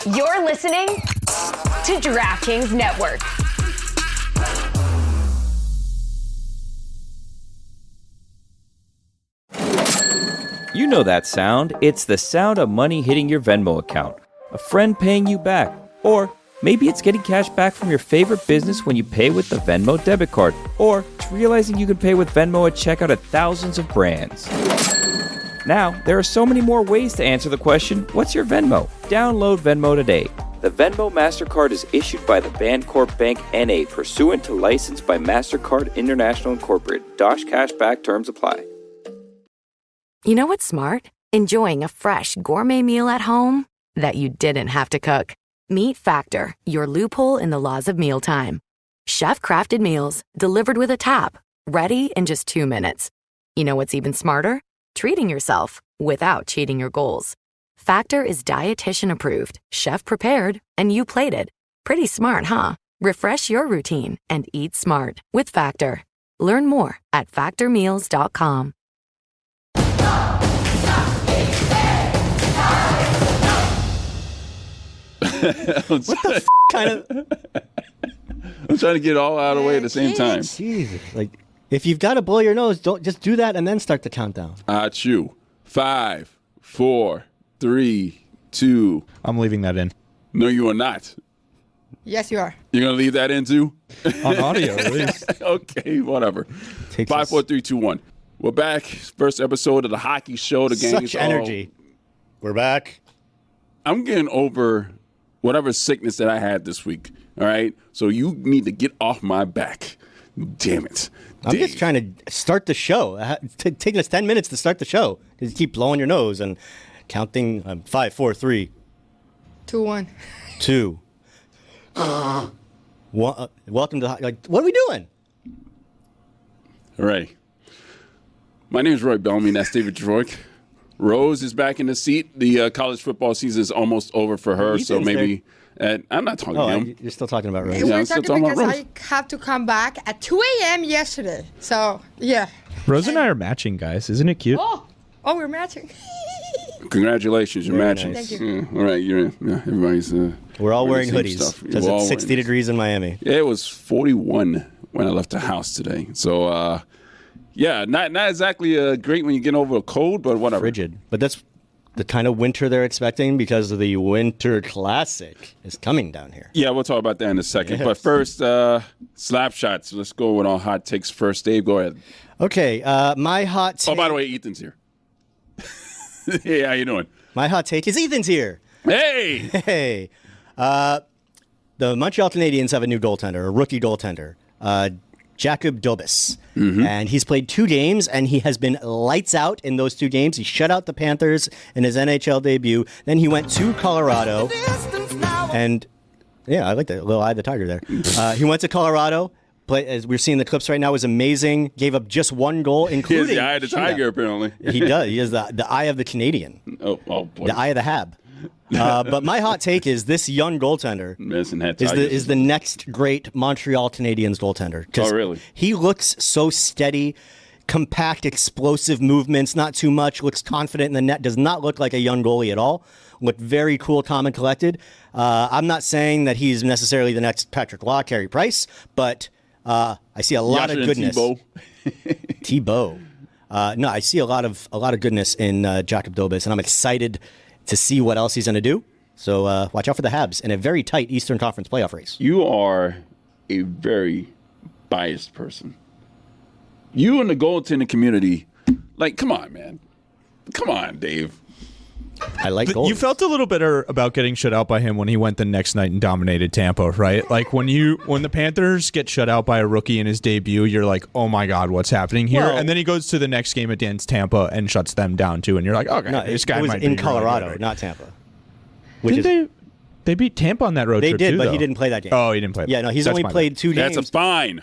You're listening to DraftKings Network. You know that sound. It's the sound of money hitting your Venmo account. A friend paying you back. Or maybe it's getting cash back from your favorite business when you pay with the Venmo debit card. Or it's realizing you can pay with Venmo at checkout at thousands of brands. Now, there are so many more ways to answer the question, what's your Venmo? Download Venmo today. The Venmo MasterCard is issued by the Bancorp Bank N.A. pursuant to license by MasterCard International Incorporated. Dosh Cashback terms apply. You know what's smart? Enjoying a fresh gourmet meal at home that you didn't have to cook. Meet Factor, your loophole in the laws of mealtime. Chef-crafted meals delivered with a tap, ready in just 2 minutes. You know what's even smarter? Treating yourself without cheating your goals. Factor is dietitian approved, chef prepared, and you plated. Pretty smart, huh? Refresh your routine and eat smart with Factor. Learn more at factormeals.com. What the kind of? I'm trying to get it all out of the way at the same time. Jesus, like if you've got to blow your nose, don't just do that and then start the countdown. Achoo. 5, 4, 3, 2. I'm leaving that in. No, you are not. Yes, you are. You're gonna leave that in too? On audio, at least. Okay, whatever. 5, 4, 3, 2, 1. We're back. First episode of the hockey show. The game. Such energy. We're back. I'm getting over whatever sickness that I had this week. All right, so you need to get off my back. Damn it. I'm just trying to start the show. It's taking us 10 minutes to start the show. You keep blowing your nose and counting 5, 4, 3, 2, 1. 2. Welcome to what are we doing? All right. My name is Roy Bellamy. That's David Droik. Rose is back in the seat. The college football season is almost over for her, so maybe. I'm not talking to him. You're still talking about Rose. Yeah, we're talking because Rose. I have to come back at 2 a.m. yesterday. So, yeah. Rose and I are matching, guys. Isn't it cute? Oh, we're matching. Congratulations, you're Very matching. nice. Thank you. Yeah, all right, you're in. Yeah, everybody's. We're all wearing the same hoodies stuff. because We're all it's 60 wearing- degrees in Miami. Yeah, it was 41 when I left the house today. So, yeah, not exactly great when you get over a cold, but whatever. Frigid. But that's the kind of winter they're expecting because the Winter Classic is coming down here. Yeah, we'll talk about that in a second. Yes. But first, slap shots. Let's go with our hot takes first. Dave, go ahead. Okay, my hot take. Oh, by the way, Ethan's here. Hey, how you doing? My hot take is Ethan's here. Hey! Hey. The Montreal Canadiens have a new goaltender, a rookie goaltender, Jakub Dobes. And he's played 2 games, and he has been lights out in those 2 games. He shut out the Panthers in his NHL debut. Then he went to Colorado. And, yeah, I like that little eye of the tiger there. He went to Colorado. As we're seeing the clips right now, was amazing. Gave up just 1 goal, He including... has the eye of the tiger, apparently. He does. He has the eye of the Canadian. Oh, boy. The eye of the Hab. But my hot take is this young goaltender Medicine Hat is Tigers. the next great Montreal Canadiens goaltender. 'Cause Oh, really? He looks so steady, compact, explosive movements, not too much, looks confident in the net, does not look like a young goalie at all. Looked very cool, calm, and collected. I'm not saying that he's necessarily the next Patrick Law, Carey Price, but I see a lot Yasha of and goodness. Tebow. No, I see a lot of goodness in Jakub Dobes, and I'm excited to see what else he's going to do. So watch out for the Habs in a very tight Eastern Conference playoff race. You are a very biased person. You in the goaltending community, like, come on, man. Come on, Dave. I like goalies. You felt a little bitter about getting shut out by him when he went the next night and dominated Tampa, right? Like when the Panthers get shut out by a rookie in his debut, you're like, oh my God, what's happening here? Well- and then he goes to the next game against Tampa and shuts them down too, and you're like, okay, No, this guy it was might in be Colorado, really good. not Tampa. They beat Tampa on that road They trip did, too, but though. he didn't play that game. Oh, he didn't play. Yeah, no, he's That's only my played bad. 2 games. That's a fine.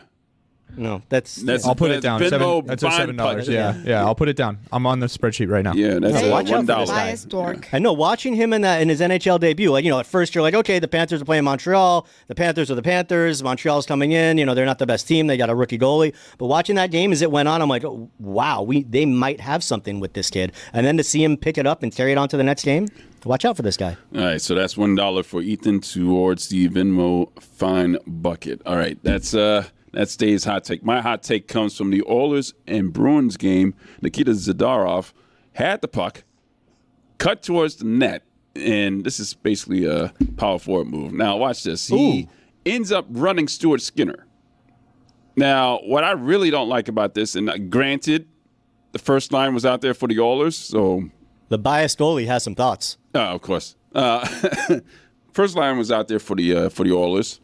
No, that's That's I'll put it down. Venmo That's a bond $7. punch. Yeah, I'll put it down. I'm on the spreadsheet right now. Yeah, that's Hey, watch out for $1. this guy. Biased dork. I know, watching him in his NHL debut, like, at first you're like, okay, the Panthers are playing Montreal. The Panthers are the Panthers. Montreal's coming in. They're not the best team. They got a rookie goalie. But watching that game as it went on, I'm like, oh, wow, they might have something with this kid. And then to see him pick it up and carry it on to the next game, watch out for this guy. All right, so that's $1 for Ethan towards the Venmo fine bucket. All right, that's Dave's hot take. My hot take comes from the Oilers and Bruins game. Nikita Zadorov had the puck, cut towards the net, and this is basically a power forward move. Now, watch this. He ends up running Stuart Skinner. Now, what I really don't like about this, and granted, the first line was out there for the Oilers, so... The biased goalie has some thoughts. Of course. First line was out there for the Oilers.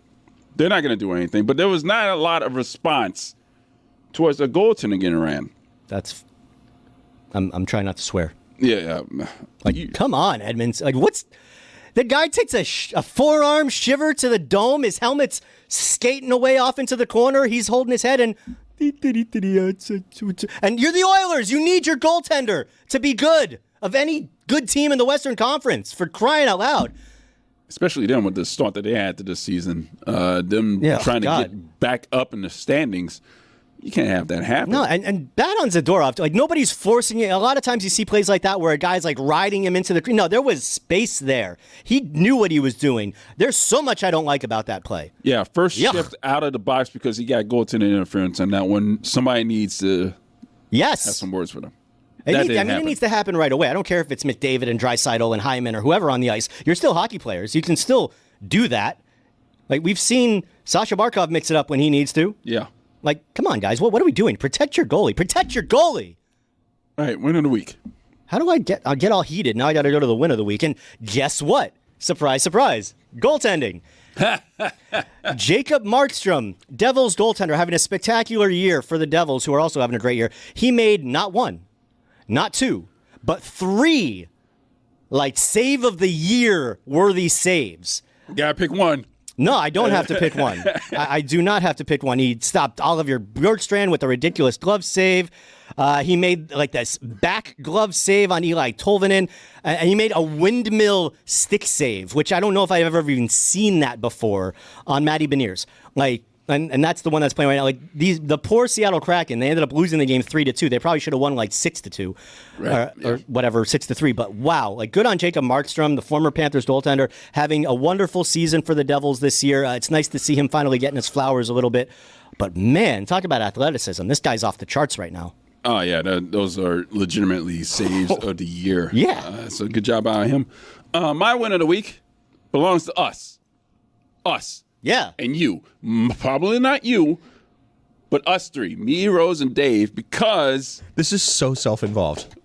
They're not going to do anything, but there was not a lot of response towards the goaltender getting ran. That's... I'm trying not to swear. Yeah. Come on, Edmonds. Like, what's... The guy takes a forearm shiver to the dome. His helmet's skating away off into the corner. He's holding his head and you're the Oilers. You need your goaltender to be good of any good team in the Western Conference, for crying out loud. Especially them with the start that they had to this season. Trying to get back up in the standings. You can't have that happen. No, and bad on Zadorov. Like, nobody's forcing it. A lot of times you see plays like that where a guy's like riding him into the... No, there was space there. He knew what he was doing. There's so much I don't like about that play. Yeah, first shift out of the box because he got goaltender interference on that one. Somebody needs to have some words with him. It needs to happen right away. I don't care if it's McDavid and Draisaitl and Hyman or whoever on the ice. You're still hockey players. You can still do that. Like, we've seen Sasha Barkov mix it up when he needs to. Yeah. Like, come on, guys. What are we doing? Protect your goalie. Protect your goalie. All right, win of the week. How do I'll get all heated? Now I got to go to the win of the week. And guess what? Surprise, surprise. Goaltending. Jacob Markstrom, Devils goaltender, having a spectacular year for the Devils, who are also having a great year. He made not one, not two, but three, like, save of the year worthy saves. Gotta pick one. No, I don't have to pick one. I do not have to pick one. He stopped Oliver Bjorkstrand with a ridiculous glove save. He made like this back glove save on Eli Tolvanen. And he made a windmill stick save, which I don't know if I've ever even seen that before on Matty Beniers. Like, and that's the one that's playing right now. Like, the poor Seattle Kraken, they ended up losing the game 3-2. They probably should have won like 6-2, or whatever, 6-3. But wow, like, good on Jacob Markstrom, the former Panthers goaltender, having a wonderful season for the Devils this year. It's nice to see him finally getting his flowers a little bit. But man, talk about athleticism. This guy's off the charts right now. Oh yeah, those are legitimately saves of the year. Yeah, so good job by him. My win of the week belongs to us. Yeah. And you. Probably not you, but us three. Me, Rose, and Dave, because... This is so self-involved.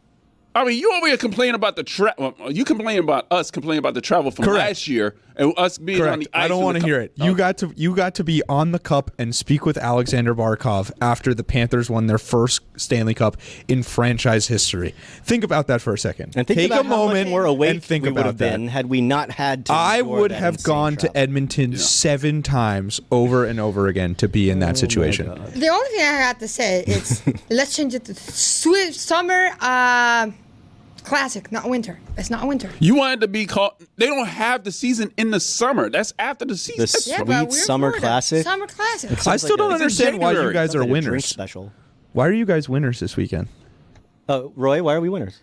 I mean, you over here complaining about the travel. You complaining about us complaining about the travel from last year and us being on the ice. I don't want to hear it. You got to be on the cup and speak with Alexander Barkov after the Panthers won their first Stanley Cup in franchise history. Think about that for a second. And take a moment more awake and think about that. Had we not had to, I would have gone to Edmonton 7 times over and over again to be in that situation. The only thing I got to say is let's change it to summer. Classic, not winter. It's not winter. You wanted to be called... They don't have the season in the summer. That's after the season. The sweet summer classic. Summer classic. I still don't understand why you guys are winners. Special. Why are you guys winners this weekend? Roy, why are we winners?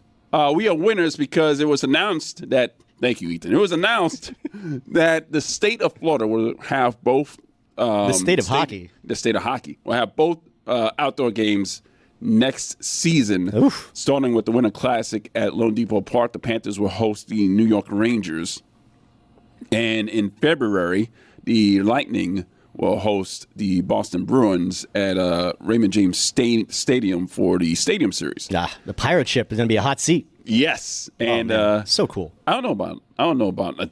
We are winners because it was announced that... Thank you, Ethan. It was announced that the state of Florida will have both... the state of hockey. The state of hockey will have both outdoor games next season, starting with the Winter Classic at Lone Depot Park. The Panthers will host the New York Rangers. And in February, the Lightning will host the Boston Bruins at Raymond James Stadium for the Stadium Series. The pirate ship is going to be a hot seat. Yes. And so cool. I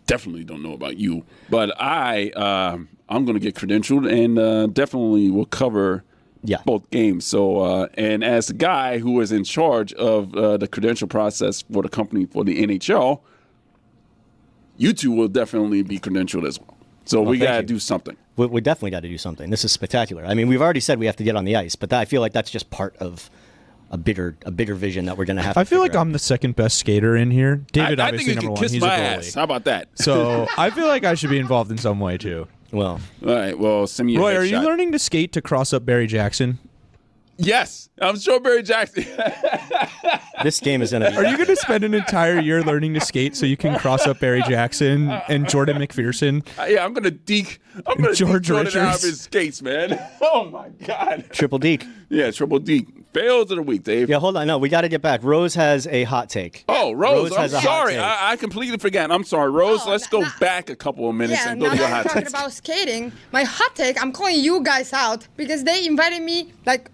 definitely don't know about you, but I'm going to get credentialed and definitely will cover both games. So, and as the guy who is in charge of the credential process for the company for the NHL, you two will definitely be credentialed as well. So we got to do something. We definitely got to do something. This is spectacular. I mean, we've already said we have to get on the ice, but I feel like that's just part of a bigger vision that we're going to have. I feel like I'm the second best skater in here. David, I obviously think you number can one. kiss He's a my goalie. ass. How about that? So I feel like I should be involved in some way too. Well, all right. Well, send me a Roy, headshot. are you learning to skate to cross up Barry Jackson? Yes, I'm sure Barry Jackson. This game is going to be... Are you going to spend an entire year learning to skate so you can cross up Barry Jackson and Jordan McPherson? Yeah, I'm gonna deke George Jordan Richards. out of his skates, man. Oh my God. Triple deke. Yeah, triple deke. Fails of the week, Dave. Yeah, hold on. No, we got to get back. Rose has a hot take. Oh, Rose, I'm has a hot sorry. take. I completely forgot. I'm sorry, Rose. Oh, let's go back a couple of minutes Yeah, and go now to your that hot we're talking takes. about skating, my hot take, I'm calling you guys out because they invited me like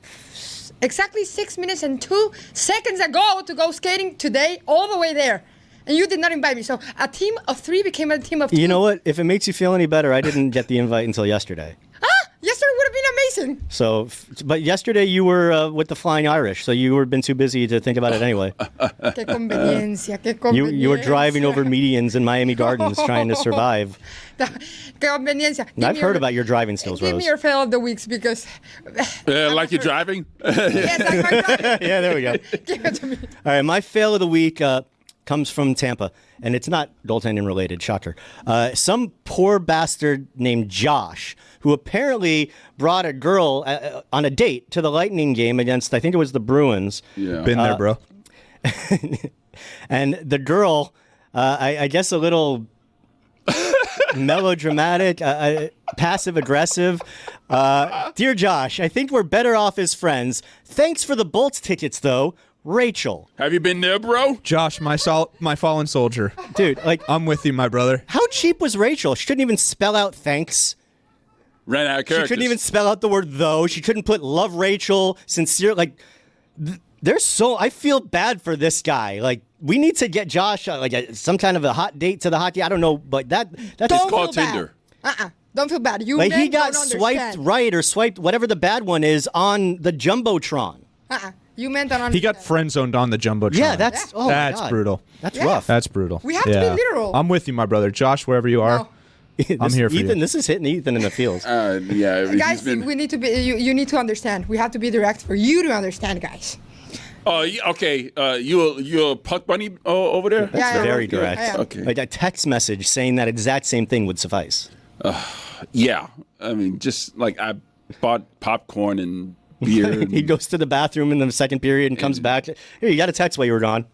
exactly 6 minutes and 2 seconds ago to go skating today all the way there. And you did not invite me. So a team of 3 became a team of 2. You know what? If it makes you feel any better, I didn't get the invite until yesterday. Yesterday would have been amazing. So, but yesterday you were with the Flying Irish, so you were been too busy to think about it anyway. Qué conveniencia, qué conveniencia. You were driving over medians in Miami Gardens trying to survive. Qué conveniencia. And I've heard about your driving skills, Give Rose. me your fail of the weeks because... Like you're driving? Yes, like my driving. Yeah, there we go. Give it to me. All right, my fail of the week comes from Tampa, and it's not goaltending related. Shocker. Some poor bastard named Josh, who apparently brought a girl on a date to the Lightning game against, I think it was the Bruins. Yeah. Been there, bro. And the girl, I guess a little melodramatic, passive aggressive. Dear Josh, I think we're better off as friends. Thanks for the Bolts tickets, though. Rachel. Have you been there, bro? Josh, my fallen soldier. Dude, like, I'm with you, my brother. how cheap was Rachel? She couldn't even spell out thanks. Ran out of She characters. couldn't even spell out the word though. She couldn't put love Rachel, sincere. Like, there's so, I feel bad for this guy. Like, we need to get Josh some kind of a hot date to the hockey. I don't know, but that's Don't called feel bad. Tinder. Don't feel bad. You like men he got don't swiped understand. right or swiped whatever the bad one is on the Jumbotron. You men don't understand. He got friend zoned on the Jumbotron. Yeah, that's oh my That's God. brutal. That's Yeah. rough. That's brutal. We have to be literal. I'm with you, my brother. Josh, wherever you are. No. I'm here for Ethan, you. This is hitting Ethan in the feels. Yeah, Guys, he's been. we need to be. You need to understand. We have to be direct for you to understand, guys. Oh, okay. You a puck bunny over there? Yeah, Very yeah. direct. Yeah. Okay. Like a text message saying that exact same thing would suffice. Yeah. I mean, just like I bought popcorn and beer. He goes to the bathroom in the second period and comes back. Here, you got a text while you were gone.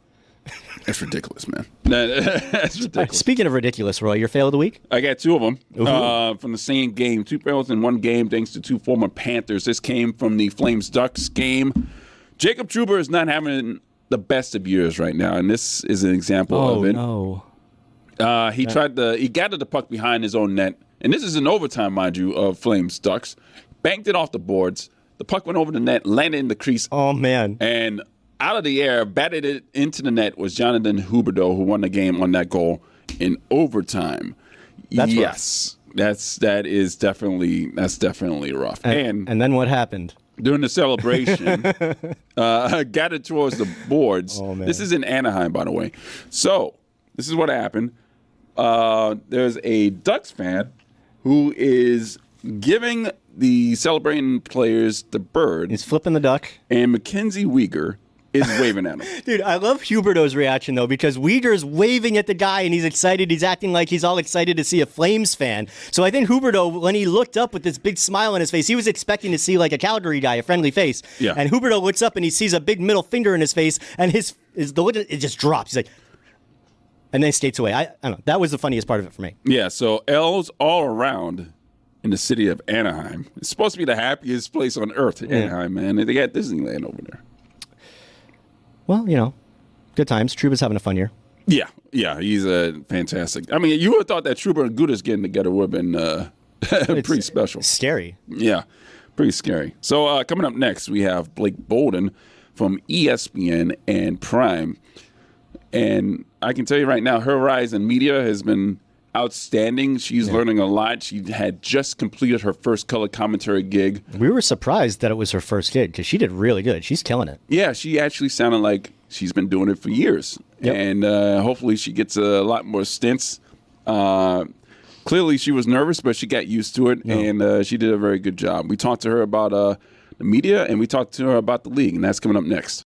That's ridiculous, man. That's ridiculous. Speaking of ridiculous, Roy, your fail of the week? I got 2 of them from the same game. 2 fails in 1 game thanks to 2 former Panthers. This came from the Flames-Ducks game. Jacob Trouba is not having the best of years right now, and this is an example of it. No. He gathered the puck behind his own net, and this is an overtime, mind you, of Flames-Ducks. Banked it off the boards. The puck went over the net, landed in the crease, Oh, man. and out of the air, batted it into the net was Jonathan Huberdeau, who won the game on that goal in overtime. That's rough. yes, that is definitely rough. And And then what happened? during the celebration, gathered towards the boards. Oh, man. This is in Anaheim, by the way. So this is what happened. There's a Ducks fan who is giving the celebrating players the bird, He's flipping the duck. and Mackenzie Weegar is waving at him. Dude, I love Huberto's reaction, though, because Uyghur's waving at the guy, and he's excited. He's acting like he's all excited to see a Flames fan. So I think Huberto, when he looked up with this big smile on his face, he was expecting to see, like, a Calgary guy, a friendly face. Yeah. And Huberto looks up, and he sees a big middle finger in his face, and the look, it just drops. He's like... And then he skates away. I don't know. That was the funniest part of it for me. Yeah, so L's all around in the city of Anaheim. It's supposed to be the happiest place on earth, Anaheim, man. They got Disneyland over there. Well, you know, good times. Trouba's having a fun year. Yeah, he's fantastic. I mean, you would have thought that Trouba and Gudas getting together would have been pretty special. Scary. Yeah, pretty scary. So coming up next, we have Blake Bolden from ESPN and Prime. And I can tell you right now, her rise in media has been outstanding. She's learning a lot. She had just completed her first color commentary gig. We were surprised that it was her first gig because she did really good. She's killing it. Yeah, she actually sounded like she's been doing it for years. Yep. And hopefully she gets a lot more stints. Clearly she was nervous, but she got used to it, and she did a very good job. We talked to her about the media, and we talked to her about the league, and that's coming up next.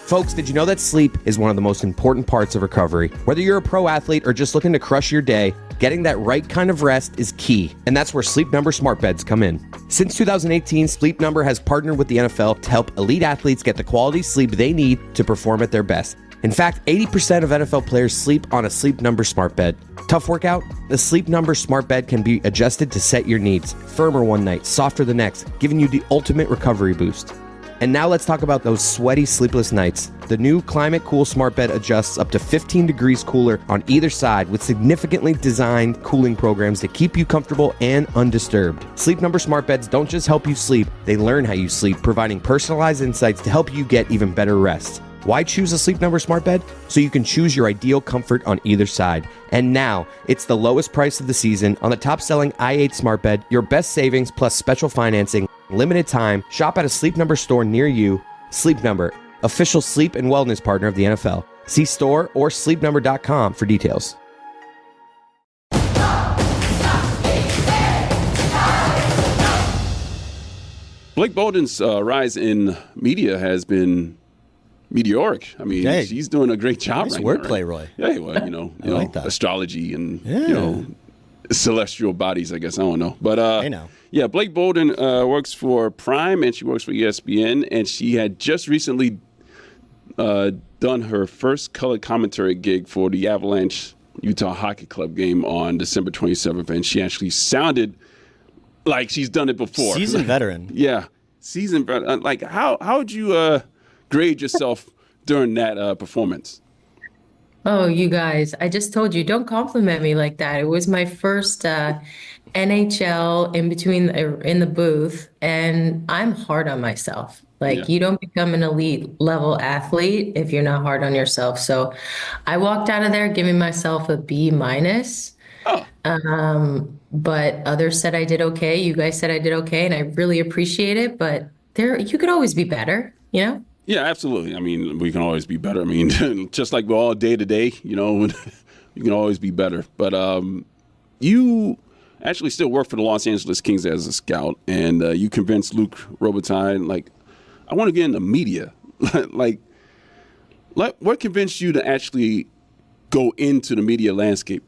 Folks, did you know that sleep is one of the most important parts of recovery? Whether you're a pro athlete or just looking to crush your day, getting that right kind of rest is key. And that's where Sleep Number smart beds come in. Since 2018, Sleep Number has partnered with the NFL to help elite athletes get the quality sleep they need to perform at their best. In fact, 80% of NFL players sleep on a Sleep Number smart bed. Tough workout? The Sleep Number smart bed can be adjusted to set your needs. Firmer one night, softer the next, giving you the ultimate recovery boost. And now let's talk about those sweaty, sleepless nights. The new Climate Cool smart bed adjusts up to 15 degrees cooler on either side with significantly designed cooling programs to keep you comfortable and undisturbed. Sleep Number smart beds don't just help you sleep, they learn how you sleep, providing personalized insights to help you get even better rest. Why choose a Sleep Number smart bed? So you can choose your ideal comfort on either side. And now, it's the lowest price of the season on the top-selling i8 smart bed, your best savings plus special financing, limited time. Shop at a Sleep Number store near you. Sleep Number, official sleep and wellness partner of the NFL. See store or sleepnumber.com for details. Blake Bolden's rise in media has been meteoric. I mean, she's doing a great job nice right wordplay, now. Roy. Yeah, well, I like that. Astrology and, celestial bodies, I guess. I don't know. But, I know. Yeah, Blake Bolden works for Prime and she works for ESPN. And she had just recently done her first color commentary gig for the Avalanche Utah Hockey Club game on December 27th. And she actually sounded like she's done it before. Seasoned veteran. Yeah, seasoned veteran. Like, how would you grade yourself during that performance? Oh, you guys, I just told you, don't compliment me like that. It was my first NHL in the booth, and I'm hard on myself. You don't become an elite level athlete if you're not hard on yourself. So I walked out of there giving myself a B minus. But others said I did okay. You guys said I did okay, and I really appreciate it. But you could always be better, you know? Yeah, absolutely. I mean, we can always be better. I mean, just like we're all day to day, you can always be better. But you actually still work for the Los Angeles Kings as a scout, and you convinced Luc Robitaille, I want to get into media. What convinced you to actually go into the media landscape?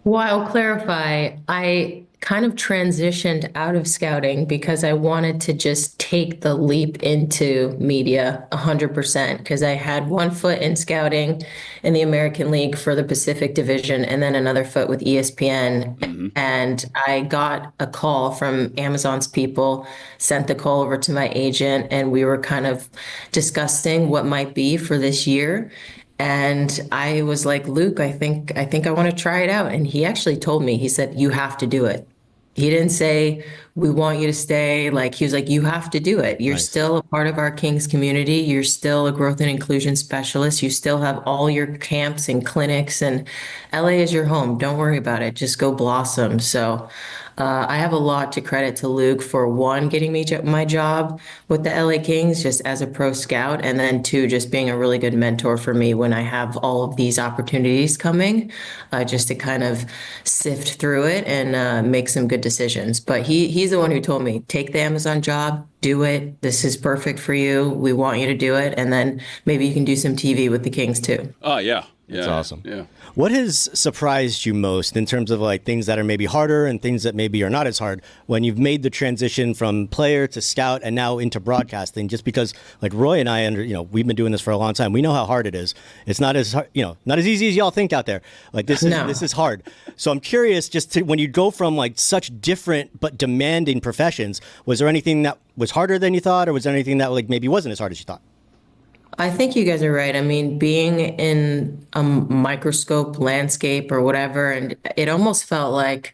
Well, I'll clarify. I kind of transitioned out of scouting because I wanted to just take the leap into media 100% because I had one foot in scouting in the American League for the Pacific Division and then another foot with ESPN. Mm-hmm. And I got a call from Amazon's people, sent the call over to my agent, and we were kind of discussing what might be for this year. And I was like, Luke, I think I want to try it out. And he actually told me, he said, you have to do it. He didn't say, we want you to stay. He was like, you have to do it. You're nice. Still a part of our Kings community. You're still a growth and inclusion specialist. You still have all your camps and clinics, and LA is your home. Don't worry about it. Just go blossom. So I have a lot to credit to Luke for, one, getting me my job with the LA Kings just as a pro scout, and then two, just being a really good mentor for me when I have all of these opportunities coming, just to kind of sift through it and make some good decisions. But he's the one who told me, take the Amazon job, do it. This is perfect for you. We want you to do it. And then maybe you can do some TV with the Kings too. Oh, yeah. Yeah, that's awesome. Yeah. What has surprised you most in terms of things that are maybe harder and things that maybe are not as hard when you've made the transition from player to scout and now into broadcasting? Just because Roy and I, we've been doing this for a long time. We know how hard it is. It's not as hard, not as easy as y'all think out there. This is hard. So I'm curious, when you go from such different but demanding professions, was there anything that was harder than you thought, or was there anything that maybe wasn't as hard as you thought? I think you guys are right. I mean, being in a microscope landscape or whatever, and it almost felt like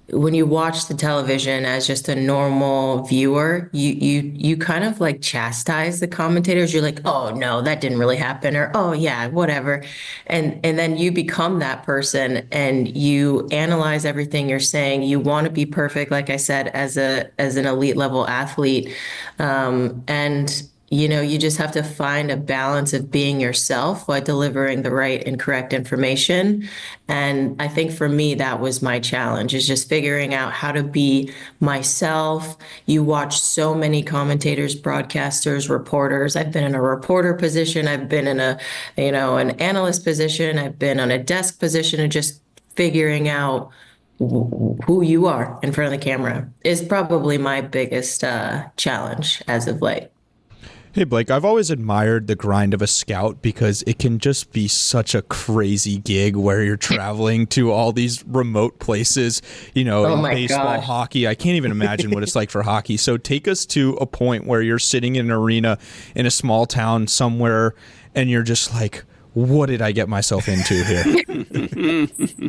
when you watch the television as just a normal viewer, you kind of chastise the commentators. You're like, oh no, that didn't really happen, or oh yeah, whatever. And then you become that person and you analyze everything you're saying. You want to be perfect, like I said, as an elite level athlete. And you just have to find a balance of being yourself while delivering the right and correct information. And I think for me, that was my challenge, is just figuring out how to be myself. You watch so many commentators, broadcasters, reporters. I've been in a reporter position. I've been in an analyst position. I've been on a desk position, and just figuring out who you are in front of the camera is probably my biggest challenge as of late. Hey, Blake, I've always admired the grind of a scout because it can just be such a crazy gig where you're traveling to all these remote places, in baseball, gosh. hockey. I can't even imagine what it's like for hockey. So take us to a point where you're sitting in an arena in a small town somewhere and you're just like, what did I get myself into here?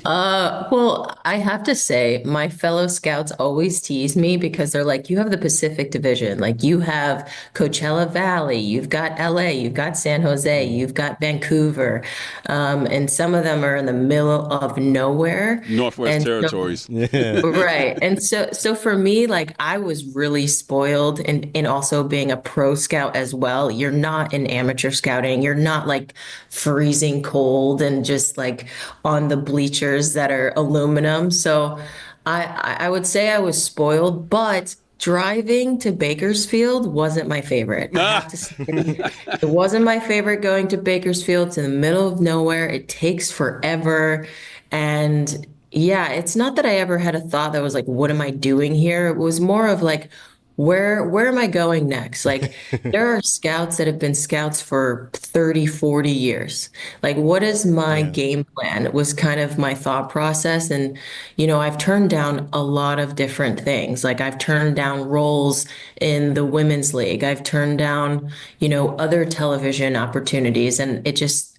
Well, I have to say, my fellow scouts always tease me because they're like, you have the Pacific Division, like you have Coachella Valley, you've got LA, you've got San Jose, you've got Vancouver, and some of them are in the middle of nowhere. Northwest Territories. Right. And so for me, like I was really spoiled in also being a pro scout as well. You're not in amateur scouting. You're not like freezing cold and just like on the bleachers that are aluminum. So I would say I was spoiled, but driving to Bakersfield wasn't my favorite. I have to say, it wasn't my favorite going to Bakersfield. It's in the middle of nowhere. It takes forever. And yeah, it's not that I ever had a thought that was like, what am I doing here? It was more of like, where am I going next? Like there are scouts that have been scouts for 30, 40 years. Like what is my game plan? It was kind of my thought process. And, I've turned down a lot of different things. Like I've turned down roles in the women's league. I've turned down, other television opportunities. And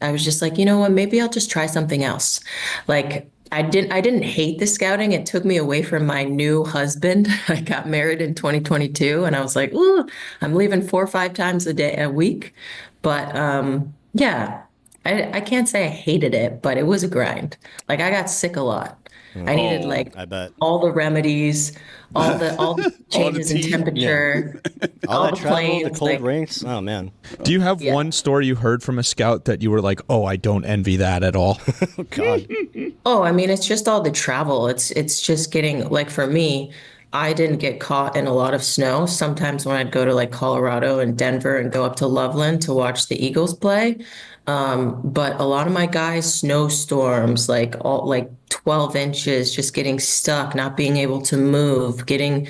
I was just like, you know what, maybe I'll just try something else. Like I didn't hate the scouting. It took me away from my new husband. I got married in 2022 and I was like, ooh, I'm leaving 4 or 5 times a week. But yeah, I can't say I hated it, but it was a grind. Like I got sick a lot. I needed I bet. all the remedies, all the changes in temperature, all that the travel, planes, the cold rinks. Oh man. Do you have one story you heard from a scout that you were like, oh, I don't envy that at all? Oh God. Oh, I mean, it's just all the travel. It's just getting like for me, I didn't get caught in a lot of snow. Sometimes when I'd go to like Colorado and Denver and go up to Loveland to watch the Eagles play. But a lot of my guys, snowstorms, like 12 inches, just getting stuck, not being able to move, getting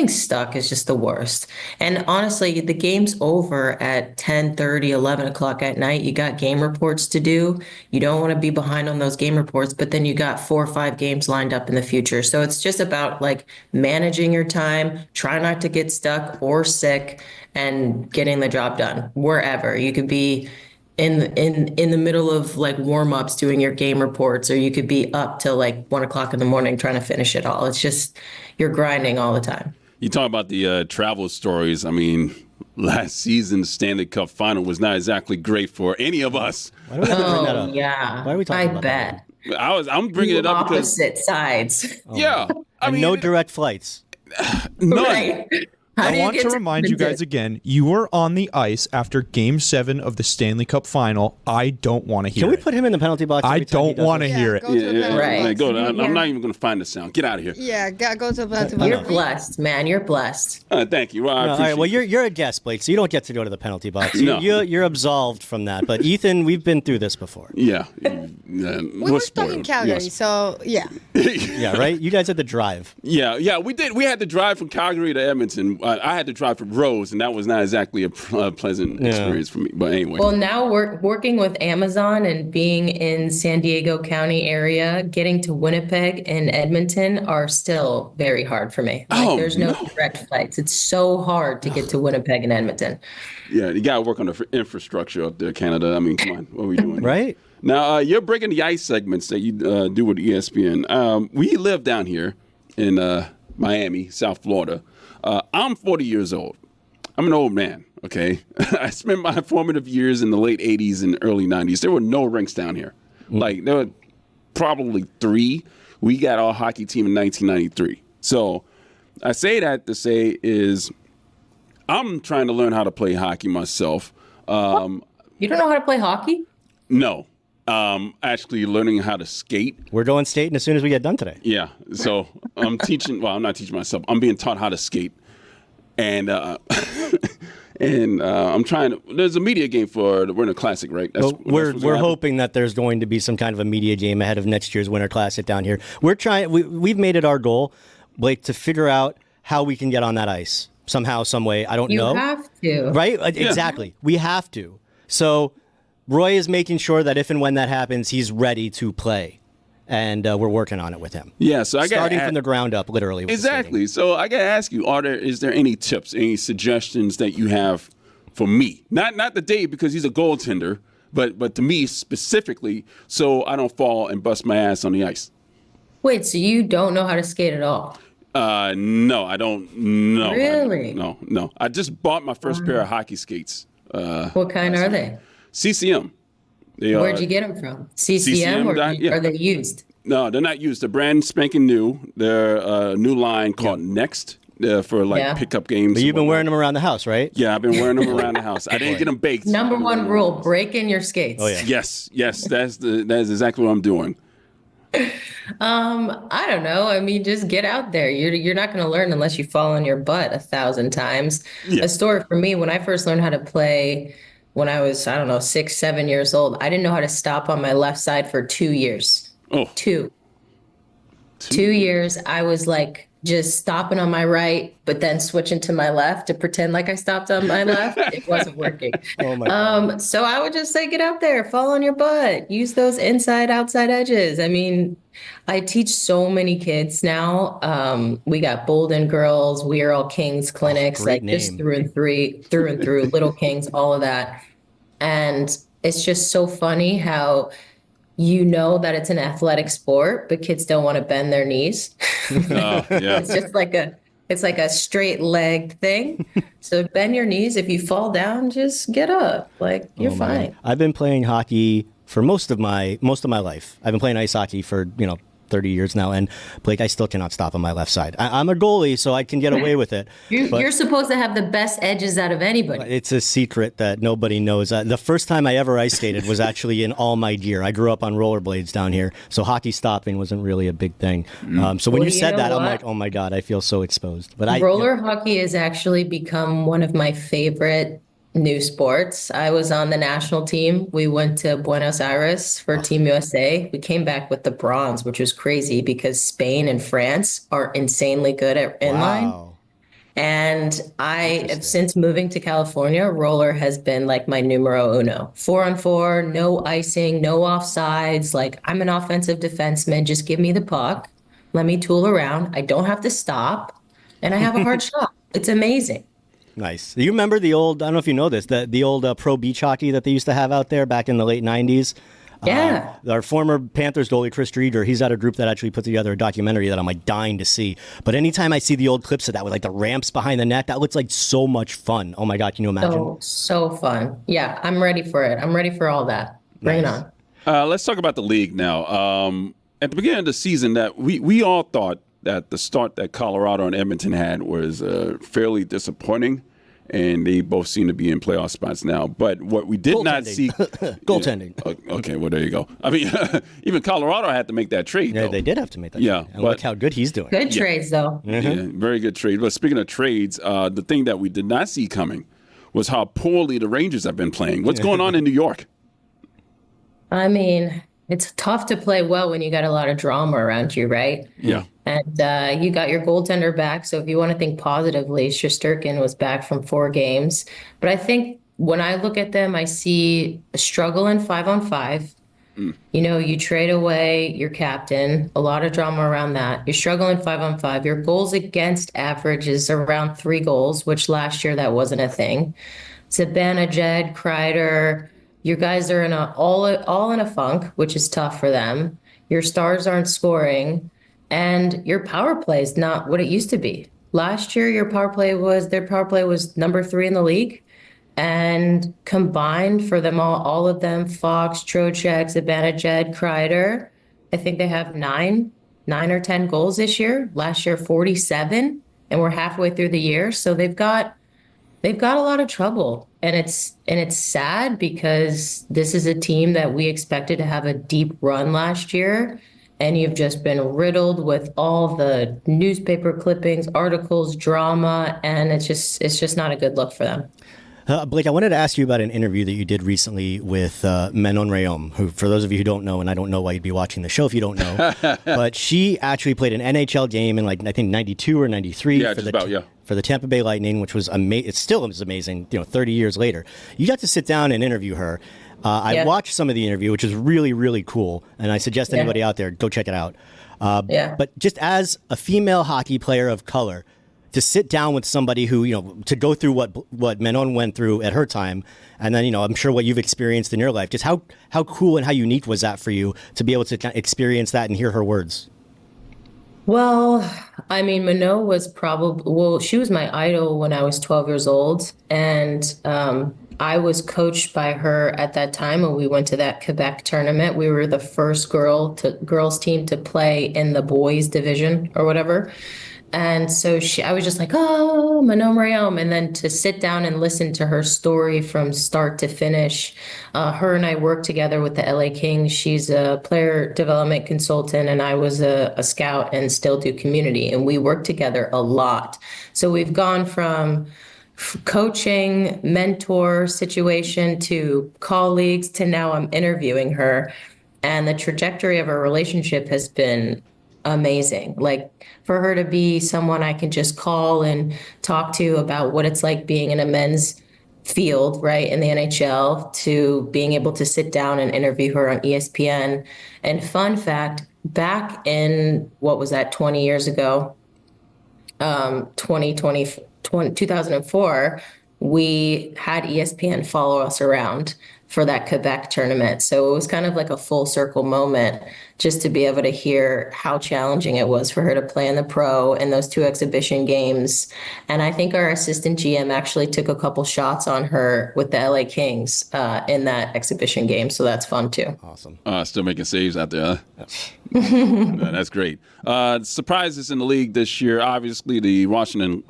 stuck is just the worst. And honestly, the game's over at 10:30, 11 o'clock at night. You got game reports to do. You don't want to be behind on those game reports, but then you got 4 or 5 games lined up in the future. So it's just about like managing your time, try not to get stuck or sick, and getting the job done wherever. You could be in the middle of like warm-ups doing your game reports, or you could be up till like 1 o'clock in the morning trying to finish it all. It's just you're grinding all the time. You talk about the travel stories. I mean, last season's Stanley Cup final was not exactly great for any of us. Why do we have to bring that up? Yeah, Why are we talking about bet. that? I'm bringing it up because opposite sides. yeah, I And mean, no direct flights. none. Right. How do I you want get to remind you guys again, you were on the ice after Game 7 of the Stanley Cup Final. I don't want to hear Can we it. put him in the penalty box? I every time he don't does want to this? hear it. Go to the penalty Right. box. Go. I'm not even going to find the sound. Get out of here. Yeah, go to the penalty box. You're blessed, man. You're blessed. Thank you. Well, I No, all appreciate right, well, it. you're a guest, Blake, so you don't get to go to the penalty box. No. You're absolved from that. But Ethan, we've been through this before. Yeah. We were stuck in Calgary, so yeah. Yeah, right? You guys had the drive. Yeah, we did. We had to drive from Calgary to Edmonton. I had to drive from Rose, and that was not exactly a pleasant experience for me. But anyway. Well, now we're working with Amazon and being in San Diego County area, getting to Winnipeg and Edmonton are still very hard for me. Like, there's no direct flights. It's so hard to get to Winnipeg and Edmonton. Yeah, you got to work on the infrastructure up there, Canada. I mean, come on. What are we doing? Right? Now, you're breaking the ice segments that you do with ESPN. We live down here in Miami, South Florida. I'm 40 years old. I'm an old man, okay? I spent my formative years in the late 80s and early 90s. There were no rinks down here. Like, there were probably 3. We got our hockey team in 1993. So I say that to say is I'm trying to learn how to play hockey myself. You don't know how to play hockey? No. Actually learning how to skate. We're going skating as soon as we get done today. Yeah. So I'm teaching, well, I'm not teaching myself. I'm being taught how to skate. And And I'm trying to. There's a media game for the Winter Classic, right? We're hoping that there's going to be some kind of a media game ahead of next year's Winter Classic down here. We've made it our goal, Blake, to figure out how we can get on that ice somehow, some way. I don't know. You have to. Right? Yeah. Exactly. We have to. So Roy is making sure that if and when that happens, he's ready to play. And we're working on it with him. Yeah, so starting from the ground up, literally. Exactly. So I got to ask you, is there any tips, any suggestions that you have for me? Not the Dave, because he's a goaltender, but to me specifically, so I don't fall and bust my ass on the ice. Wait, so you don't know how to skate at all? No, I don't know. Really? No. I just bought my first pair of hockey skates. What kind are they? CCM. Where'd you get them from? CCM or are they used? No, they're not used. They're brand spanking new. They're a new line called Next for pickup games. But you've been wearing them around the house, right? Yeah, I've been wearing them around the house. I didn't get them baked. Number one rule, break in your skates. Oh, yeah. Yes, that is exactly what I'm doing. I don't know. I mean, just get out there. You're not going to learn unless you fall on your butt 1,000 times. Yeah. A story for me, when I first learned how to play when I was, 6, 7 years old, I didn't know how to stop on my left side for 2 years. Oh. 2 years. I was like just stopping on my right, but then switching to my left to pretend like I stopped on my left. It wasn't working. Oh my God. So I would just say, get out there, fall on your butt, use those inside, outside edges. I mean, I teach so many kids now. We got Bolden girls, We Are All Kings clinics, just through and through, Little Kings, all of that. And it's just so funny how that it's an athletic sport, but kids don't want to bend their knees. Yeah. It's just like a straight legged thing. So bend your knees. If you fall down, just get up. Like you're fine. I've been playing hockey for most of my life. I've been playing ice hockey for 30 years now, and Blake, I still cannot stop on my left side. I'm a goalie, so I can get away with it. You're supposed to have the best edges out of anybody. It's a secret that nobody knows. The first time I ever ice skated was actually in all my gear. I grew up on rollerblades down here, so hockey stopping wasn't really a big thing. So when you said that, I'm like, oh my God, I feel so exposed. But roller hockey has actually become one of my favorite new sports. I was on the national team. We went to Buenos Aires for Team USA. We came back with the bronze, which was crazy because Spain and France are insanely good at inline. Wow. And since moving to California, roller has been like my numero uno. 4-on-4, no icing, no offsides. Like I'm an offensive defenseman. Just give me the puck. Let me tool around. I don't have to stop. And I have a hard shot. It's amazing. Nice. Do you remember the old, I don't know if you know this, the old pro beach hockey that they used to have out there back in the late 90s? Yeah. Our former Panthers goalie, Chris Drieger, he's at a group that actually put together a documentary that I'm like dying to see. But anytime I see the old clips of that with like the ramps behind the net, that looks like so much fun. Oh my God, can you imagine? So fun. Yeah, I'm ready for it. I'm ready for all that. Bring it on. Let's talk about the league now. At the beginning of the season, that we all thought that the start that Colorado and Edmonton had was fairly disappointing, and they both seem to be in playoff spots now. But what we did not see... Goaltending. Okay, well, there you go. I mean, even Colorado had to make that trade, Yeah, though. they did have to make that trade. And look how good he's doing. Good trades, though. Yeah, very good trade. But speaking of trades, the thing that we did not see coming was how poorly the Rangers have been playing. What's going on in New York? I mean, it's tough to play well when you got a lot of drama around you, right? Yeah. And you got your goaltender back. So if you want to think positively, Shesterkin was back from 4 games. But I think when I look at them, I see a struggle in 5-on-5. You trade away your captain, a lot of drama around that. You're struggling 5-on-5. Your goals against average is around 3 goals, which last year that wasn't a thing. Zibanejad, Kreider, your guys are in all in a funk, which is tough for them. Your stars aren't scoring. And your power play is not what it used to be. Last year, their power play was number 3 in the league. And combined for them all of them, Fox, Trocheck, Zibanejad, Kreider, I think they have 9 or 10 goals this year. Last year, 47, and we're halfway through the year. So they've got a lot of trouble. And it's sad because this is a team that we expected to have a deep run last year. And you've just been riddled with all the newspaper clippings, articles, drama, and it's just not a good look for them. Blake, I wanted to ask you about an interview that you did recently with Manon Rhéaume, who, for those of you who don't know, and I don't know why you'd be watching the show if you don't know, but she actually played an NHL game in, like, I think 92 or 93 for the Tampa Bay Lightning, which was amazing. It still is amazing, 30 years later. You got to sit down and interview her. I watched some of the interview, which is really, really cool, and I suggest anybody out there, go check it out. But just as a female hockey player of color, to sit down with somebody who, to go through what Manon went through at her time, and then, I'm sure what you've experienced in your life, just how cool and how unique was that for you to be able to experience that and hear her words? Well, I mean, Manon was she was my idol when I was 12 years old. And I was coached by her at that time when we went to that Quebec tournament. We were the first girls team to play in the boys division or whatever. And so I was just like, oh, Manon Rhéaume. And then to sit down and listen to her story from start to finish. Her and I worked together with the LA Kings. She's a player development consultant, and I was a scout and still do community. And we work together a lot. So we've gone from coaching, mentor situation to colleagues to now I'm interviewing her. And the trajectory of our relationship has been amazing. Like, for her to be someone I can just call and talk to about what it's like being in a men's field, right, in the NHL, to being able to sit down and interview her on ESPN. And fun fact, back in, 20 years ago, 2004, we had ESPN follow us around for that Quebec tournament. So it was kind of like a full circle moment just to be able to hear how challenging it was for her to play in the pro in those 2 exhibition games. And I think our assistant GM actually took a couple shots on her with the LA Kings in that exhibition game. So that's fun too. Awesome. Still making saves out there, huh? That's great. Surprises in the league this year. Obviously, the Washington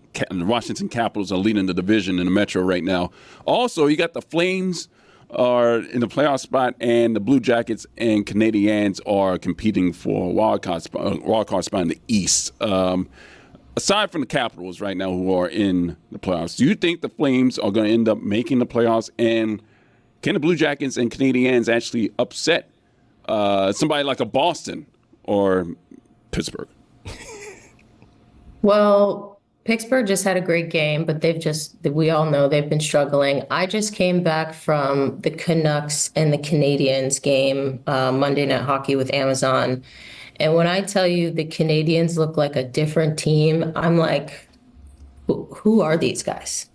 Capitals are leading the division in the Metro right now. Also, you got the Flames are in the playoff spot, and the Blue Jackets and Canadiens are competing for a wild card spot in the East. Aside from the Capitals right now, who are in the playoffs, do you think the Flames are going to end up making the playoffs? And can the Blue Jackets and Canadiens actually upset somebody like a Boston or Pittsburgh? Well, Pittsburgh just had a great game, but we all know they've been struggling. I just came back from the Canucks and the Canadiens game, Monday Night Hockey with Amazon. And when I tell you the Canadiens look like a different team, I'm like, who are these guys?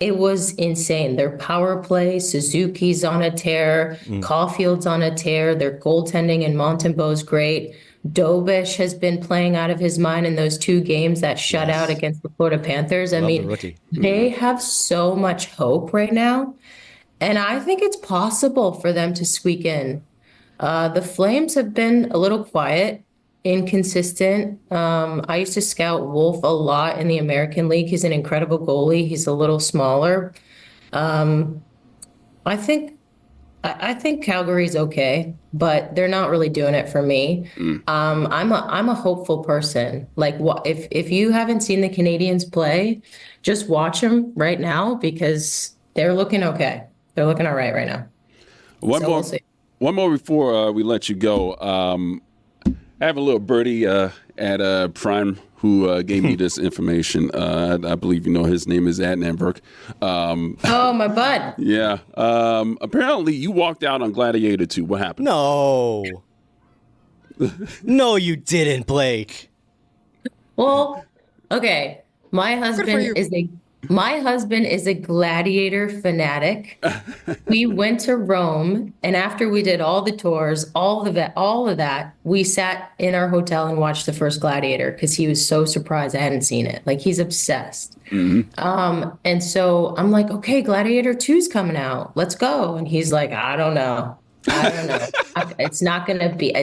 It was insane. Their power play, Suzuki's on a tear, Caulfield's on a tear, their goaltending and Montembeau's great. Dobish has been playing out of his mind in those 2 games that shut out against the Florida Panthers. I mean, they have so much hope right now. And I think it's possible for them to squeak in. The Flames have been a little quiet, inconsistent. I used to scout Wolf a lot in the American League. He's an incredible goalie. He's a little smaller. I think Calgary's okay, but they're not really doing it for me. I'm a hopeful person. Like, if you haven't seen the Canadiens play, just watch them right now because they're looking okay. They're looking all right now. One more before we let you go. I have a little birdie at Prime who gave me this information. I believe you know his name is Adnan Burke. Oh, my bud. Yeah. Apparently, you walked out on Gladiator 2. What happened? No. No, you didn't, Blake. Well, okay. My husband is a Gladiator fanatic. We went to Rome, and after we did all the tours, all of that, we sat in our hotel and watched the first Gladiator because he was so surprised I hadn't seen it. Like, he's obsessed. And so I'm like, okay, Gladiator 2's coming out. Let's go. And he's like, I don't know. It's not gonna beat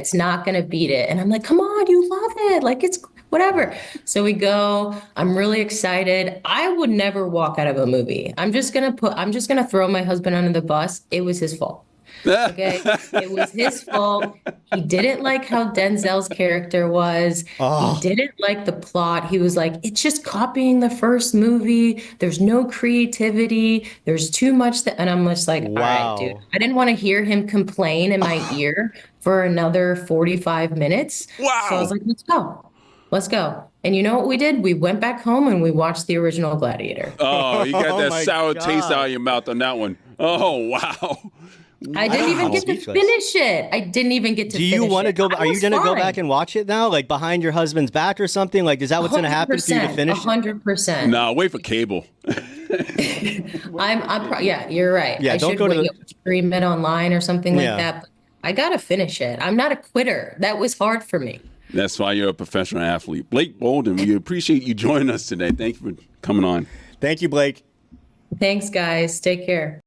it. And I'm like, come on, you love it. Like, it's whatever. So we go. I'm really excited. I would never walk out of a movie. I'm just gonna throw my husband under the bus. It was his fault. Okay, it was his fault. He didn't like how Denzel's character was. He didn't like the plot. He was like, it's just copying the first movie. There's no creativity. There's too much. And I'm just like, all right, dude. I didn't want to hear him complain in my ear for another 45 minutes. Wow. So I was like, let's go. Let's go. And you know what we did? We went back home and we watched the original Gladiator. Oh, you got Oh that my sour God. taste out of your mouth on that one. Oh, wow. I didn't even I'm get to speechless. finish it. I didn't even get to Do finish you want to it. go? I Are you was going to go fine. back and watch it now, like behind your husband's back or something? Like, is that what's going to happen for you to finish? 100%. Nah, wait for cable. Yeah, you're right. Yeah, I don't should go to stream it online or something like Yeah. that. But I gotta finish it. I'm not a quitter. That was hard for me. That's why you're a professional athlete. Blake Bolden, we appreciate you joining us today. Thank you for coming on. Thank you, Blake. Thanks, guys. Take care.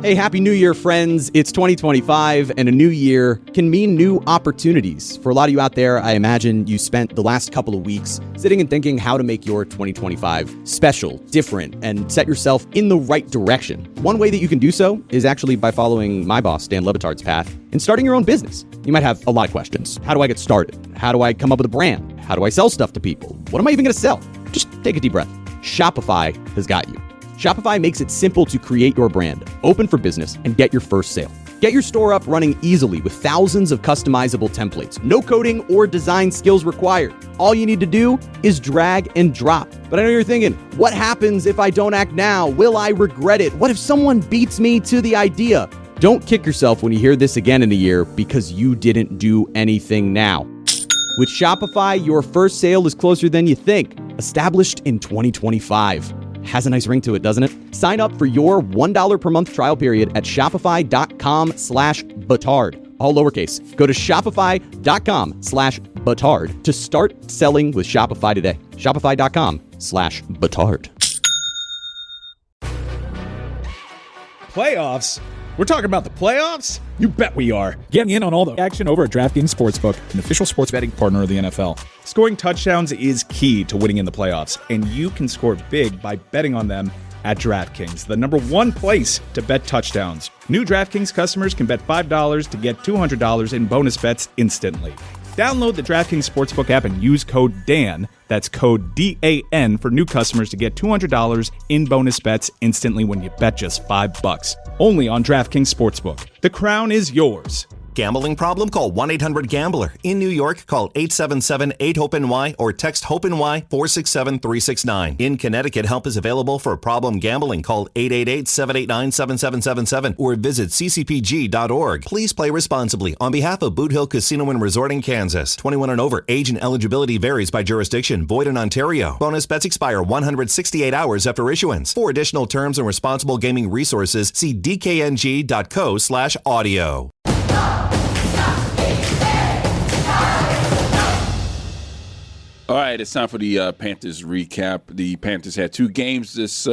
Hey, Happy New Year, friends. It's 2025, and a new year can mean new opportunities. For a lot of you out there, I imagine you spent the last couple of weeks sitting and thinking how to make your 2025 special, different, and set yourself in the right direction. One way that you can do so is actually by following my boss, Dan Lebatard's path, and starting your own business. You might have a lot of questions. How do I get started? How do I come up with a brand? How do I sell stuff to people? What am I even going to sell? Just take a deep breath. Shopify has got you. Shopify makes it simple to create your brand, open for business, and get your first sale. Get your store up running easily with thousands of customizable templates. No coding or design skills required. All you need to do is drag and drop. But I know you're thinking, what happens if I don't act now? Will I regret it? What if someone beats me to the idea? Don't kick yourself when you hear this again in a year because you didn't do anything now. With Shopify, your first sale is closer than you think. Established in 2025. Has a nice ring to it, doesn't it? Sign up for your $1 per month trial period at shopify.com/Batard. All lowercase. Go to shopify.com/Batard to start selling with Shopify today. Shopify.com/Batard. Playoffs? We're talking about the playoffs? You bet we are. Getting in on all the action over at DraftKings Sportsbook, an official sports betting partner of the NFL. Scoring touchdowns is key to winning in the playoffs, and you can score big by betting on them at DraftKings, the #1 place to bet touchdowns. New DraftKings customers can bet $5 to get $200 in bonus bets instantly. Download the DraftKings Sportsbook app and use code DAN, that's code DAN, for new customers to get $200 in bonus bets instantly when you bet just $5. Only on DraftKings Sportsbook. The crown is yours. Gambling problem? Call 1-800-GAMBLER. In New York, call 877-8-HOPE-NY or text HOPE-NY 467-369. In Connecticut, help is available for problem gambling. Call 888-789-7777 or visit ccpg.org. Please play responsibly. On behalf of Boot Hill Casino and Resort in Kansas, 21 and over, age and eligibility varies by jurisdiction. Void in Ontario. Bonus bets expire 168 hours after issuance. For additional terms and responsible gaming resources, see dkng.co/audio. All right, it's time for the Panthers recap. The Panthers had 2 games this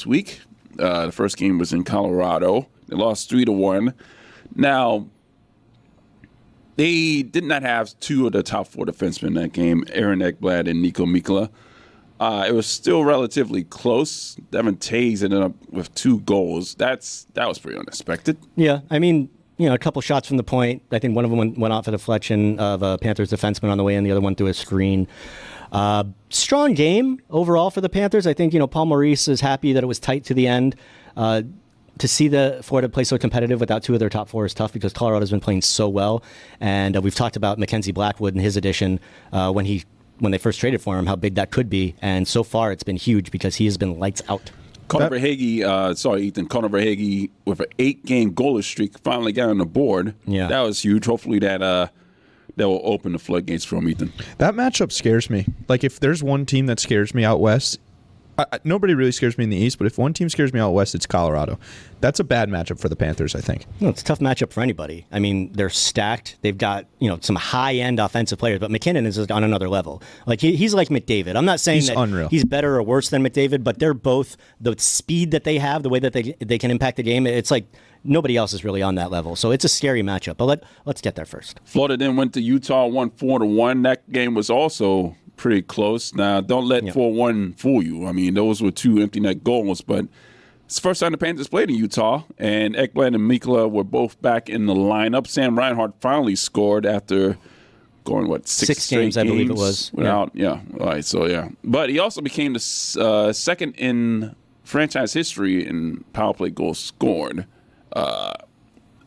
week. The first game was in Colorado. They lost 3-1. Now, they did not have 2 of the top 4 defensemen in that game, Aaron Ekblad and Nico Mikkola. It was still relatively close. Devin Taves ended up with 2 goals. That was pretty unexpected. Yeah, I mean, a couple shots from the point. I think one of them went off a deflection of a Panthers defenseman on the way in. The other one through a screen. Strong game overall for the Panthers. I think, Paul Maurice is happy that it was tight to the end. To see the Florida play so competitive without 2 of their top 4 is tough because Colorado's been playing so well. And we've talked about Mackenzie Blackwood and his addition when they first traded for him, how big that could be. And so far it's been huge because he has been lights out. Connor Verhaeghe with an 8-game goalless streak finally got on the board. Yeah. That was huge. Hopefully that will open the floodgates for him, Ethan. That matchup scares me. Like, if there's one team that scares me out west, nobody really scares me in the East, but if one team scares me out west, it's Colorado. That's a bad matchup for the Panthers, I think. No, it's a tough matchup for anybody. I mean, they're stacked. They've got, some high-end offensive players, but McKinnon is on another level. Like, he's like McDavid. I'm not saying he's unreal. He's better or worse than McDavid, but they're both, the speed that they have, the way that they can impact the game, it's like nobody else is really on that level. So it's a scary matchup, but let's get there first. Florida then went to Utah, won 4-1. That game was also pretty close. Now, don't let 4-1 fool you. I mean, those were 2 empty net goals, but It's the first time the Panthers played in Utah, and Ekblad and Mikla were both back in the lineup. Sam Reinhart finally scored after going, six games, I believe it was. Without, All right, so, yeah. But he also became the second in franchise history in power play goals scored.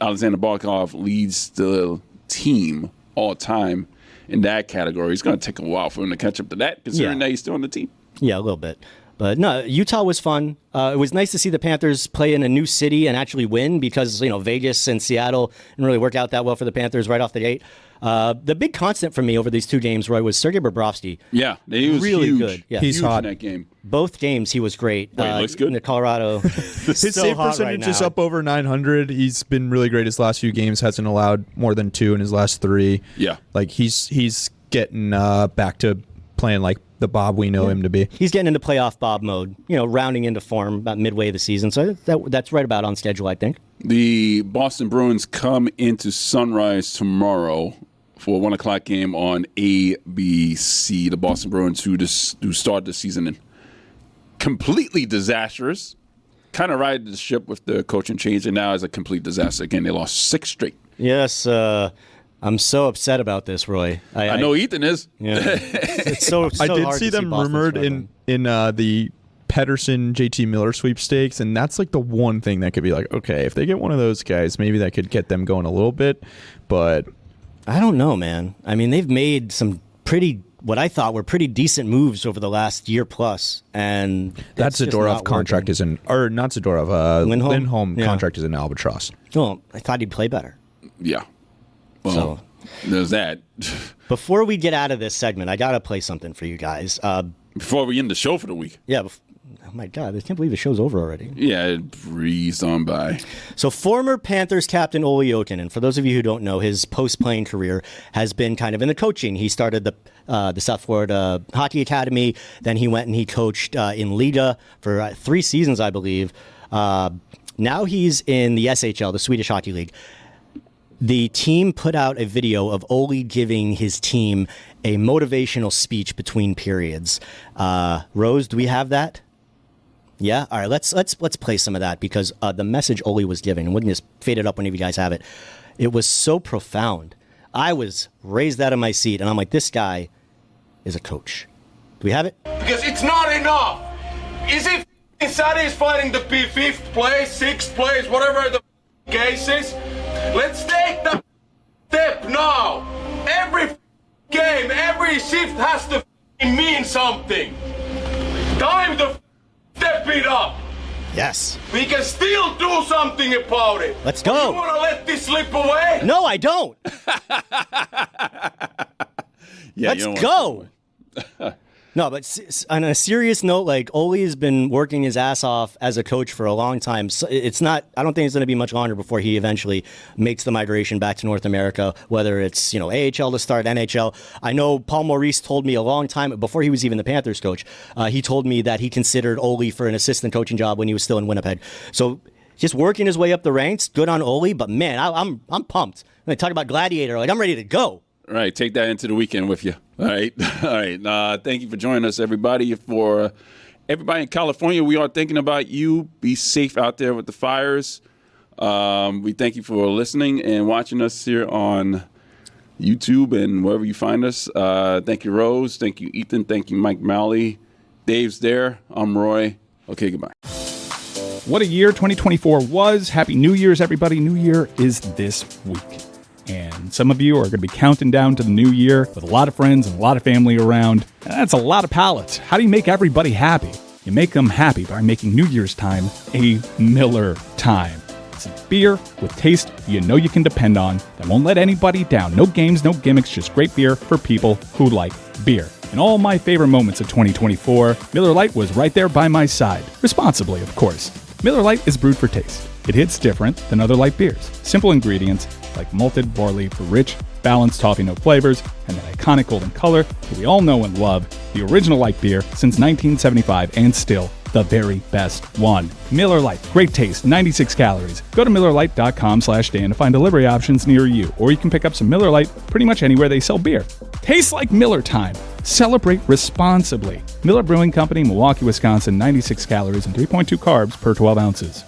Alexander Barkov leads the team all time in that category. It's going to take a while for him to catch up to that, considering that he's still on the team. Yeah, a little bit. But no, Utah was fun. It was nice to see the Panthers play in a new city and actually win because, Vegas and Seattle didn't really work out that well for the Panthers right off the gate. The big constant for me over these two games, Roy, was Sergei Bobrovsky. Yeah, he was really huge. good. Yeah. He's huge hot in that game. Both games, he was great. He looks good. In the Colorado. His save percentage is up over 900. He's been really great his last few games. Hasn't allowed more than 2 in his last 3. Yeah. Like, he's getting back to playing like the Bob we know him to be. He's getting into playoff Bob mode, rounding into form about midway of the season. So that's right about on schedule, I think. The Boston Bruins come into Sunrise tomorrow for a 1 o'clock game on ABC. The Boston Bruins, who started the season in completely disastrous, kind of ride the ship with the coaching change, and now is a complete disaster. Again, they lost 6 straight. Yes, I'm so upset about this, Roy. I know Ethan is. Yeah, it's so I did hard see to them Boston rumored struggling. in the Pedersen JT Miller sweepstakes, and that's like the one thing that could be like, okay, if they get one of those guys, maybe that could get them going a little bit, but I don't know, man. I mean, they've made some what I thought were pretty decent moves over the last year plus, and that Zadorov contract is not Zadorov. Lindholm contract is an albatross. Well, I thought he'd play better. Yeah. Well, there's that. Before we get out of this segment, I got to play something for you guys. Before we end the show for the week. Yeah. Oh, my God. I can't believe the show's over already. Yeah, it breezed on by. So former Panthers captain Olli Jokinen, for those of you who don't know, his post-playing career has been kind of in the coaching. He started the South Florida Hockey Academy. Then he went and he coached in Liga for 3 seasons, I believe. Now he's in the SHL, the Swedish Hockey League. The team put out a video of Olli giving his team a motivational speech between periods. Rose, do we have that? Yeah? All right, let's play some of that because the message Olli was giving, and we can just fade it up whenever you guys have it. It was so profound. I was raised out of my seat, and I'm like, this guy is a coach. Do we have it? Because it's not enough. Is it satisfying to be 5th place, 6th place, whatever the case is? Let's take the step now. Every game, every shift has to mean something. Time to step it up. Yes. We can still do something about it. Let's go. You want to let this slip away? No, I don't. Yeah, let's go. No, but on a serious note, like Olli has been working his ass off as a coach for a long time. So it's not. I don't think it's going to be much longer before he eventually makes the migration back to North America. Whether it's AHL to start, NHL. I know Paul Maurice told me a long time before he was even the Panthers coach. He told me that he considered Olli for an assistant coaching job when he was still in Winnipeg. So just working his way up the ranks. Good on Olli, but man, I'm pumped. When I talk about Gladiator, like I'm ready to go. All right, take that into the weekend with you. All right. Thank you for joining us, everybody. For everybody in California, we are thinking about you. Be safe out there with the fires. We thank you for listening and watching us here on YouTube and wherever you find us. Thank you, Rose. Thank you, Ethan. Thank you, Mike Malley. Dave's there. I'm Roy. Okay, goodbye. What a year 2024 was. Happy New Year's, everybody. New Year is this week. And some of you are going to be counting down to the new year with a lot of friends and a lot of family around. And that's a lot of palates. How do you make everybody happy? You make them happy by making New Year's time a Miller time. It's beer with taste you know you can depend on that won't let anybody down. No games, no gimmicks, just great beer for people who like beer. In all my favorite moments of 2024, Miller Lite was right there by my side. Responsibly, of course. Miller Lite is brewed for taste. It hits different than other light beers. Simple ingredients like malted barley for rich, balanced toffee note flavors, and that iconic golden color that we all know and love, the original light beer since 1975 and still the very best one. Miller Lite, great taste, 96 calories. Go to MillerLite.com/Dan to find delivery options near you, or you can pick up some Miller Lite pretty much anywhere they sell beer. Tastes like Miller time. Celebrate responsibly. Miller Brewing Company, Milwaukee, Wisconsin, 96 calories and 3.2 carbs per 12 ounces.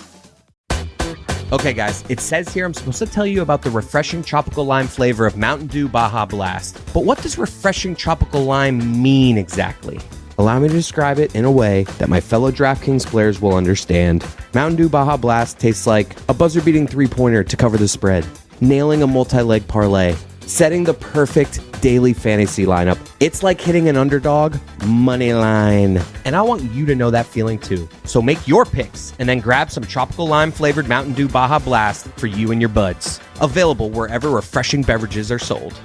Okay, guys, it says here I'm supposed to tell you about the refreshing tropical lime flavor of Mountain Dew Baja Blast. But what does refreshing tropical lime mean exactly? Allow me to describe it in a way that my fellow DraftKings players will understand. Mountain Dew Baja Blast tastes like a buzzer-beating three-pointer to cover the spread, nailing a multi-leg parlay, setting the perfect daily fantasy lineup. It's like hitting an underdog money line. And I want you to know that feeling too. So make your picks and then grab some tropical lime flavored Mountain Dew Baja Blast for you and your buds. Available wherever refreshing beverages are sold.